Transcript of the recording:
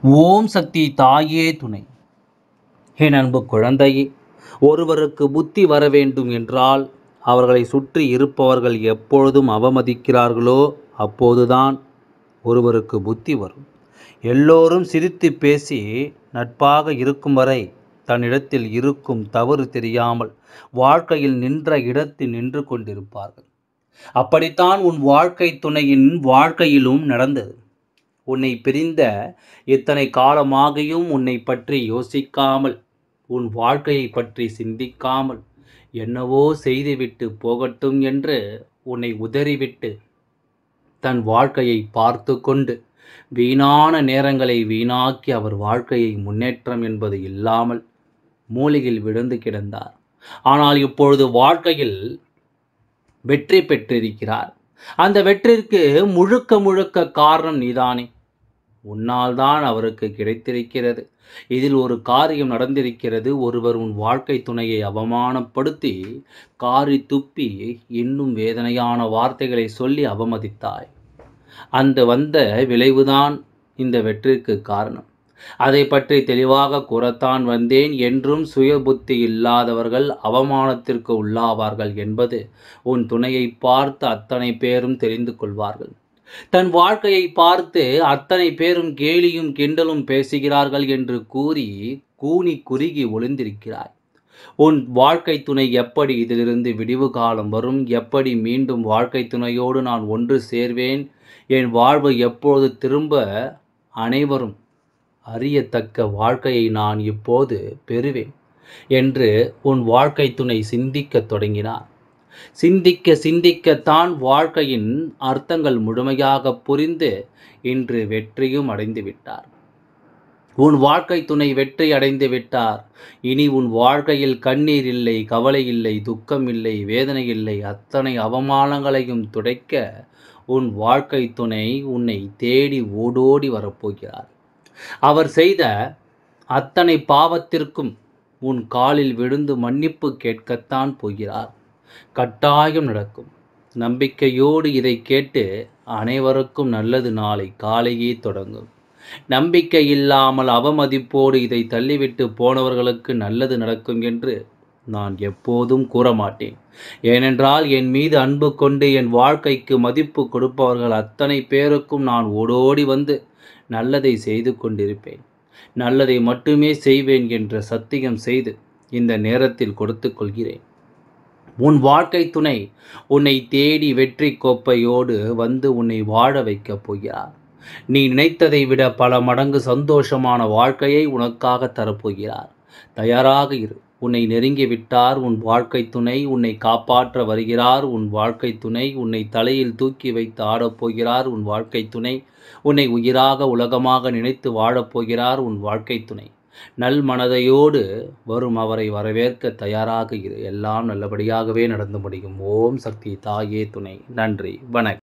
ஓம் சக்தி தாயே துணை. என் அன்பு குழந்தையே, ஒருவருக்கு புத்தி வர வேண்டும் என்றால் அவர்களை சுற்றி இருப்பவர்கள் எப்பொழுதும் அவமதிக்கிறார்களோ அப்போதுதான் ஒருவருக்கு புத்தி வரும். எல்லோரும் சிரித்து பேசி நட்பாக இருக்கும் வரை தன்னிடத்தில் இருக்கும் தவறு தெரியாமல் வாழ்க்கையில் நின்ற இடத்தில் நின்று கொண்டிருப்பார்கள். அப்படித்தான் உன் வாழ்க்கை துணையின் வாழ்க்கையிலும் நடந்தது. உன்னை பிரிந்த இத்தனை காலமாகியும் உன்னை பற்றி யோசிக்காமல், உன் வாழ்க்கையை பற்றி சிந்திக்காமல், என்னவோ செய்துவிட்டு போகட்டும் என்று உன்னை உதறிவிட்டு தன் வாழ்க்கையை பார்த்து கொண்டு வீணான நேரங்களை வீணாக்கி அவர் வாழ்க்கையை முன்னேற்றம் என்பது இல்லாமல் மூலையில் விழுந்து கிடந்தார். ஆனால் இப்பொழுது வாழ்க்கையில் வெற்றி பெற்றிருக்கிறார். அந்த வெற்றிற்கு முழுக்க முழுக்க காரணம் நீதானே. உன்னால் தான் அவருக்கு கிடைத்திருக்கிறது. இதில் ஒரு காரியம் நடந்திருக்கிறது. ஒருவர் உன் வாழ்க்கை துணையை அவமானப்படுத்தி காரி துப்பி இன்னும் வேதனையான வார்த்தைகளை சொல்லி அவமதித்தாய். அந்த வந்த விளைவுதான் இந்த வெற்றிக்கு காரணம். அதை பற்றி தெளிவாக கூறத்தான் வந்தேன். என்றும் சுய புத்தி இல்லாதவர்கள் அவமானத்திற்கு உள்ளாவார்கள் என்பது உன் துணையை பார்த்து அத்தனை பேரும் தெரிந்து கொள்வார்கள். தன் வாழ்க்கையை பார்த்து அத்தனை பேரும் கேலியும் கிண்டலும் பேசுகிறார்கள் என்று கூறி கூனி குறுகி ஒளிந்திருக்கிறாய். உன் வாழ்க்கை துணை எப்படி இதிலிருந்து விடிவு காலம் வரும், எப்படி மீண்டும் வாழ்க்கை துணையோடு நான் ஒன்று சேர்வேன், என் வாழ்வு எப்போது திரும்ப அனைவரும் அறியத்தக்க வாழ்க்கையை நான் இப்போது பெறுவேன் என்று உன் வாழ்க்கை துணை சிந்திக்கத் தொடங்கினார். சிந்திக்க சிந்திக்கத்தான் வாழ்க்கையின் அர்த்தங்கள் முழுமையாக புரிந்து இன்று வெற்றியும் அடைந்து விட்டார். உன் வாழ்க்கை துணை வெற்றி அடைந்து விட்டார். இனி உன் வாழ்க்கையில் கண்ணீர் இல்லை, கவலை இல்லை, துக்கம் இல்லை, வேதனை இல்லை. அத்தனை அவமானங்களையும் துடைக்க உன் வாழ்க்கை துணை உன்னை தேடி ஓடோடி வரப்போகிறார். அவர் செய்த அத்தனை பாவத்திற்கும் உன் காலில் விழுந்து மன்னிப்பு கேட்கத்தான் போகிறார். கட்டாயம் நடக்கும். நம்பிக்கையோடு இதை கேட்டு அனைவருக்கும் நல்லது நாளை காலையே தொடங்கும். நம்பிக்கை இல்லாமல் அவமதிப்போடு இதை தள்ளிவிட்டு போனவர்களுக்கு நல்லது நடக்கும் என்று நான் எப்போதும் கூற மாட்டேன். ஏனென்றால் என் மீது அன்பு கொண்டு என் வாழ்க்கைக்கு மதிப்பு கொடுப்பவர்கள் அத்தனை பேருக்கும் நான் ஓடோடி வந்து நல்லதை செய்து கொண்டிருப்பேன். நல்லதை மட்டுமே செய்வேன் என்ற சத்தியம் செய்து இந்த நேரத்தில் கொடுத்து கொள்கிறேன். உன் வாழ்க்கை துணை உன்னை தேடி வெற்றி கோப்பையோடு வந்து உன்னை வாழ வைக்கப் போகிறார். நீ நினைத்ததை விட பல மடங்கு சந்தோஷமான வாழ்க்கையை உனக்காக தரப்போகிறார். தயாராக இரு. உன்னை நெருங்கிவிட்டார் உன் வாழ்க்கை துணை. உன்னை காப்பாற்ற வருகிறார் உன் வாழ்க்கை துணை. உன்னை தலையில் தூக்கி வைத்து ஆடப்போகிறார் உன் வாழ்க்கை துணை. உன்னை உயிராக உலகமாக நினைத்து வாழப்போகிறார் உன் வாழ்க்கை துணை. நல் மனதையோடு வரும் அவரை வரவேற்க தயாராக இரு. எல்லாம் நல்லபடியாகவே நடந்து முடியும். ஓம் சக்தி தாயே துணை. நன்றி. வணக்கம்.